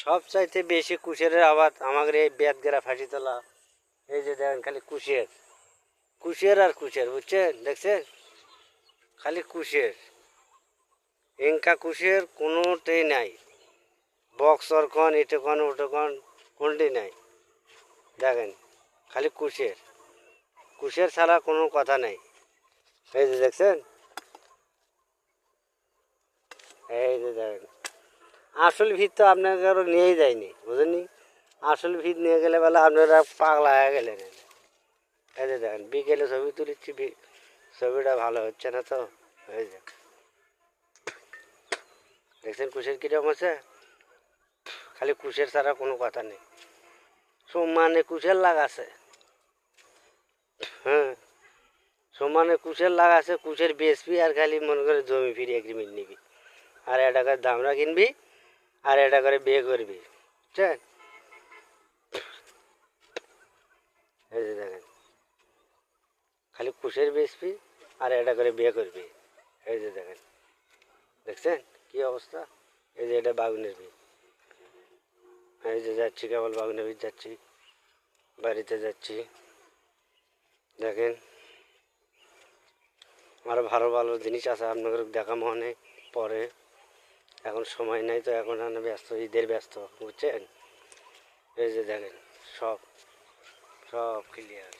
সবচাইতে বেশি কুশেরের আবাদ আমাদের এই বেতগেরা ফাঁসিতলা। এই যে দেখেন খালি কুশের কুশের আর কুশের, বুঝছেন? দেখছেন খালি কুশের, এঙ্কা কুশের কোনোটাই নাই। বক্সর কন এটে কন ওটা কন কোনটাই নাই। দেখেন খালি কুশের, কুশের ছাড়া কোনো কথা নাই। এই যে দেখছেন, এই যে দেখেন আসল ভিত তো আপনাকে আরো নিয়েই যায়নি, বুঝেননি? আসল ভিত নিয়ে গেলে বেলা আপনারা পাগলা হয়ে গেলেন। এই যে দেখেন বিকেলে ছবি তুলেছি, ছবিটা ভালো হচ্ছে না তো। এই যে দেখছেন কুশের কিরকম আছে, খালি কুশের ছাড়া কোনো কথা নেই। সমানে কুশের লাগাছে, হ্যাঁ সমানে কুশের লাগাছে, কুশের বেচবি আর খালি মনে করে জমি ফিরি এগ্রিমেন্ট নিবি, আর এটা করে দামরা কিনবি, আর এটা করে বিয়ে করবি, বুঝছেন? এই যে দেখেন খালি কুশের বেচবি আর এটা করে বিয়ে করবি। এই যে দেখেন, দেখছেন কি অবস্থা? এই যে এটা বাগুনের বীজ। এই যে যাচ্ছি, কেবল বাগুনের বীজ যাচ্ছি, বাড়িতে যাচ্ছি। দেখেন আরও ভালো ভালো জিনিস আছে আপনাদের দেখা মনে পরে, এখন সময় নাই তো, এখন আমি ব্যস্ত, ঈদের ব্যস্ত, বুঝছেন? এই যে দেখেন সব সব ক্লিয়ার।